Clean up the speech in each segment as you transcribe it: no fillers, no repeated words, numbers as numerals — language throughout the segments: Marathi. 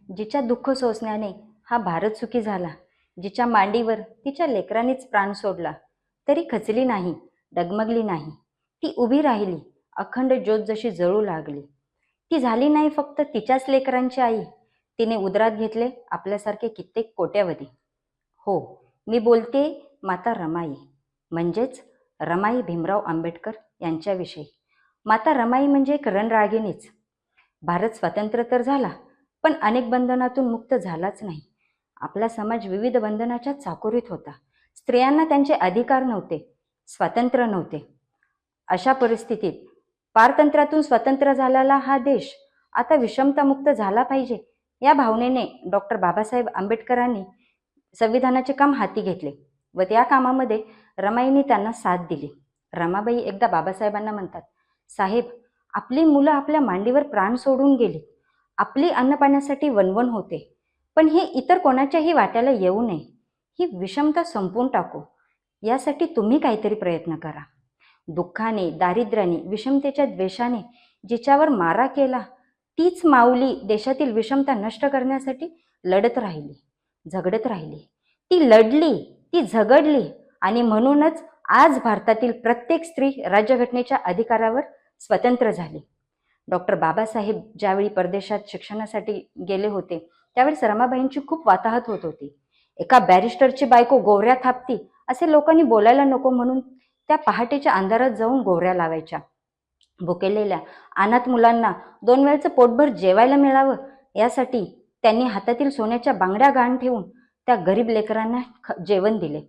जिच्या दुःख सोसण्याने हा भारत सुखी झाला, जिच्या मांडीवर तिच्या लेकरांनीच प्राण सोडला, तरी खचली नाही, डगमगली नाही. ती उभी राहिली, अखंड ज्योत जशी जळू लागली. ती झाली नाही फक्त तिच्याच लेकरांची आई, तिने उदरात घेतले आपल्यासारखे कित्येक कोट्यावधी. हो, मी बोलते माता रमाई, म्हणजेच रमाई भीमराव आंबेडकर यांच्याविषयी. माता रमाई म्हणजे एक रणरागिणीच. भारत स्वतंत्र तर झाला, पण अनेक बंधनातून मुक्त झालाच नाही. आपला समाज विविध बंधनाच्या चाकोरीत होता. स्त्रियांना त्यांचे अधिकार नव्हते, स्वातंत्र्य नव्हते. अशा परिस्थितीत पारतंत्र्यातून स्वतंत्र झालेला हा देश आता विषमतामुक्त झाला पाहिजे, या भावनेने डॉक्टर बाबासाहेब आंबेडकरांनी संविधानाचे काम हाती घेतले व त्या कामामध्ये रमाईंनी त्यांना साथ दिली. रमाबाई एकदा बाबासाहेबांना म्हणतात, साहेब, आपली मुलं आपल्या मांडीवर प्राण सोडून गेली. आपली अन्नपाण्यासाठी वणवण होते, पण हे इतर कोणाच्याही वाट्याला येऊ नये. ही विषमता संपवून टाकू, यासाठी तुम्ही काहीतरी प्रयत्न करा. दुःखाने, दारिद्र्याने, विषमतेच्या द्वेषाने जिच्यावर मारा केला, तीच माऊली देशातील विषमता नष्ट करण्यासाठी लढत राहिली, झगडत राहिली. ती लढली, ती झगडली आणि म्हणूनच आज भारतातील प्रत्येक स्त्री राज्यघटनेच्या अधिकारावर स्वतंत्र झाली. डॉक्टर बाबासाहेब ज्यावेळी परदेशात शिक्षणासाठी गेले होते, त्यावेळेस रमाबाईंची खूप वाताहत होत होती. एका बॅरिस्टरची बायको गोवऱ्या थापती असे लोकांनी बोलायला नको म्हणून त्या पहाटेच्या अंधारात जाऊन गोवऱ्या लावायच्या. भुकेलेल्या अनाथ मुलांना 2 वेळचं पोटभर जेवायला मिळावं यासाठी त्यांनी हातातील सोन्याच्या बांगड्या गहाण ठेवून त्या गरीब लेकरांना जेवण दिले.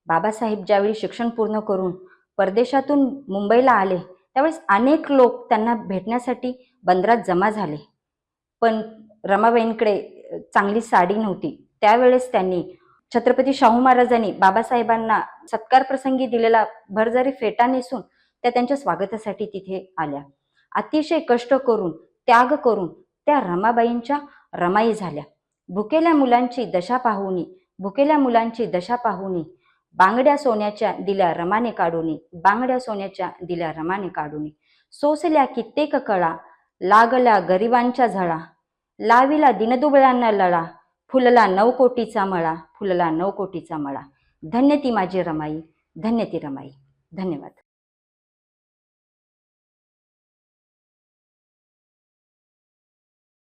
बाबासाहेब ज्यावेळी शिक्षण पूर्ण करून परदेशातून मुंबईला आले, त्यावेळेस अनेक लोक त्यांना भेटण्यासाठी बंदरात जमा झाले. पण रमाबाईंकडे चांगली साडी नव्हती. त्यावेळेस त्यांनी छत्रपती शाहू महाराजांनी बाबासाहेबांना सत्कार प्रसंगी दिलेला भरजरी फेटा नेसून त्या त्यांच्या स्वागतासाठी तिथे आल्या. अतिशय कष्ट करून, त्याग करून त्या रमाबाईंच्या रमाई झाल्या. भुकेल्या मुलांची दशा पाहुनी बांगड्या सोन्याच्या दिल्या रमाने काढूनी, बांगड्या सोन्याच्या दिल्या रमाने काढूनी. सोसल्या कित्येक कळा, लागल्या गरिबांच्या झळा, लाविला दिनदुबळ्यांना लळा, फुलला 9 कोटीचा मळा, फुलला 9 कोटीचा मळा. धन्य ती माझी रमाई, धन्य ती रमाई. धन्यवाद.